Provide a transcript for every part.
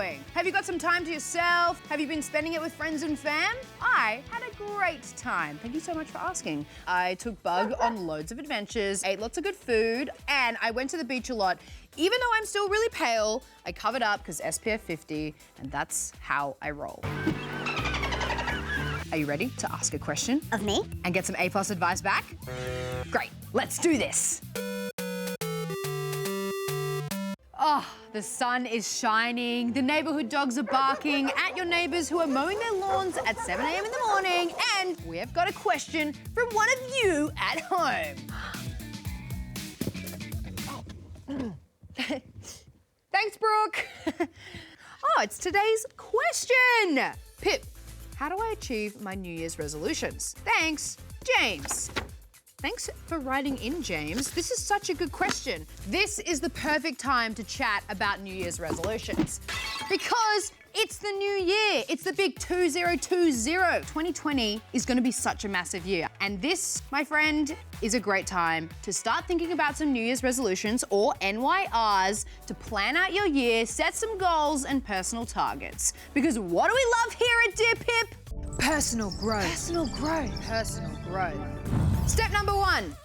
going? Have you got some time to yourself? Have you been spending it with friends and fam? I had a great time. Thank you so much for asking. I took Bug on loads of adventures, ate lots of good food, and I went to the beach a lot. Even though I'm still really pale, I covered up because SPF 50, and that's how I roll. Are you ready to ask a question? Of me? And get some A+ advice back? Great, let's do this. Oh, the sun is shining, the neighborhood dogs are barking at your neighbors who are mowing their lawns at 7 a.m. in the morning, and we have got a question from one of you at home. Thanks, Brooke. Oh, it's today's question. Pip, how do I achieve my New Year's resolutions? Thanks, James. Thanks for writing in, James. This is such a good question. This is the perfect time to chat about New Year's resolutions because it's the new year. It's the big 2020. 2020 is going to be such a massive year. And this, my friend, is a great time to start thinking about some New Year's resolutions or NYRs to plan out your year, set some goals and personal targets. Because what do we love here at Dear Pip? Personal growth. Personal growth. Personal growth. Step number 1,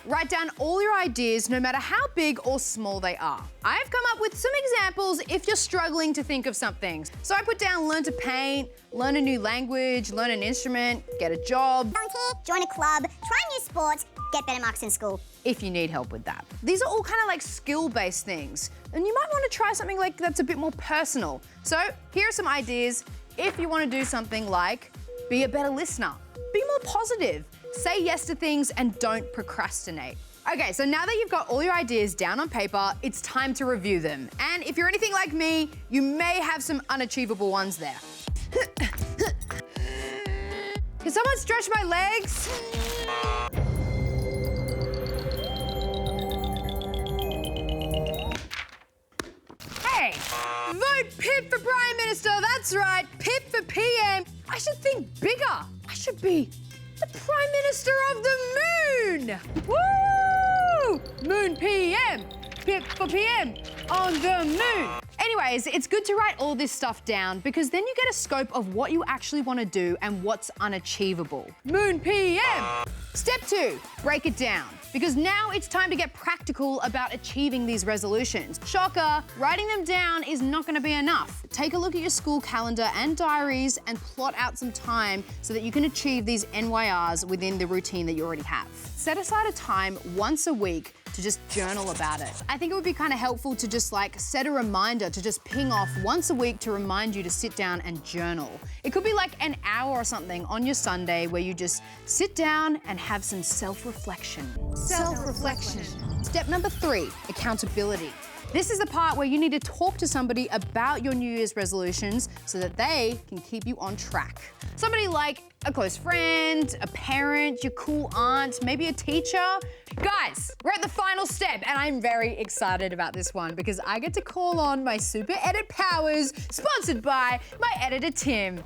write down all your ideas, no matter how big or small they are. I've come up with some examples if you're struggling to think of something. So I put down learn to paint, learn a new language, learn an instrument, get a job. Volunteer, join a club, try new sports, get better marks in school. If you need help with that. These are all kind of like skill-based things. And you might want to try something like that's a bit more personal. So here are some ideas if you want to do something like be a better listener, be more positive, say yes to things and don't procrastinate. Okay, so now that you've got all your ideas down on paper, it's time to review them. And if you're anything like me, you may have some unachievable ones there. Can someone stretch my legs? Hey, vote Pip for Prime Minister. That's right, Pip for PM. I should think bigger. I should be the Prime Minister of the Moon! Woo! Moon PM! Pip for PM on the moon! Anyways, it's good to write all this stuff down because then you get a scope of what you actually want to do and what's unachievable. Moon PM! Step 2, break it down. Because now it's time to get practical about achieving these resolutions. Shocker, writing them down is not going to be enough. Take a look at your school calendar and diaries and plot out some time so that you can achieve these NYRs within the routine that you already have. Set aside a time once a week to just journal about it. I think it would be kind of helpful to just like set a reminder to just ping off once a week to remind you to sit down and journal. It could be like an hour or something on your Sunday where you just sit down and have some self-reflection. Self-reflection. Step number 3, accountability. This is the part where you need to talk to somebody about your New Year's resolutions so that they can keep you on track. Somebody like a close friend, a parent, your cool aunt, maybe a teacher. Guys, we're at the final step and I'm very excited about this one because I get to call on my super edit powers, sponsored by my editor, Tim.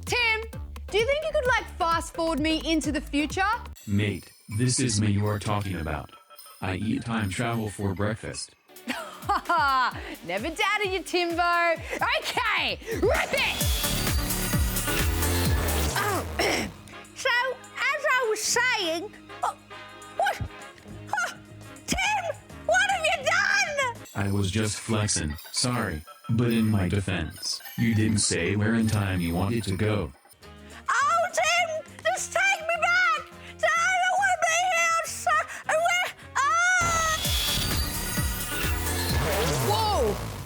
Tim, do you think you could like fast forward me into the future? Mate, this is me you are talking about. I eat time travel for breakfast. Never doubted you, Timbo. Okay, rip it! Oh, so, as I was saying, what? Tim, what have you done? I was just flexing, sorry. But in my defense, you didn't say where in time you wanted to go. Oh, Tim, just take me back! I don't want to be here outside.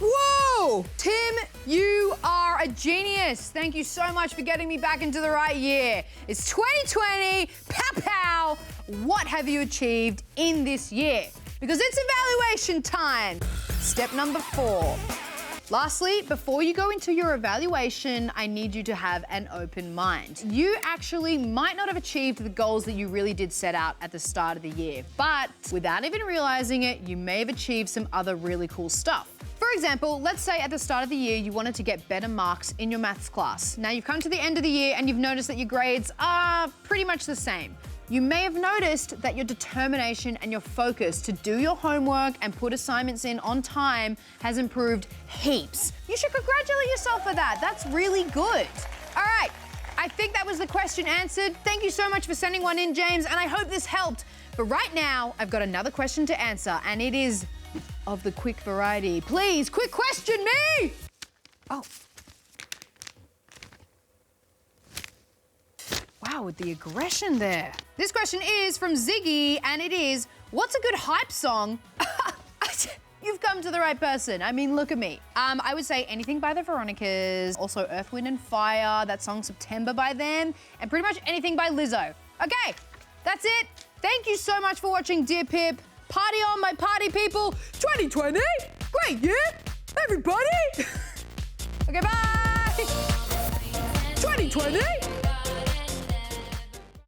Whoa! Tim, you are a genius. Thank you so much for getting me back into the right year. It's 2020, pow pow. What have you achieved in this year? Because it's evaluation time. Step number 4. Lastly, before you go into your evaluation, I need you to have an open mind. You actually might not have achieved the goals that you really did set out at the start of the year, but without even realizing it, you may have achieved some other really cool stuff. For example, let's say at the start of the year, you wanted to get better marks in your maths class. Now you've come to the end of the year and you've noticed that your grades are pretty much the same. you may have noticed that your determination and your focus to do your homework and put assignments in on time has improved heaps. You should congratulate yourself for that. That's really good. All right, I think that was the question answered. Thank you so much for sending one in, James, and I hope this helped. But right now, I've got another question to answer, and it is of the quick variety. Please, quick question me! Oh. Wow, with the aggression there. This question is from Ziggy, and it is, what's a good hype song? You've come to the right person. I mean, look at me. I would say anything by the Veronicas, also Earth, Wind and Fire, that song September by them, and pretty much anything by Lizzo. Okay, that's it. Thank you so much for watching Dear Pip. Party on, my party people. 2020, great year, everybody. Okay, bye. 2020.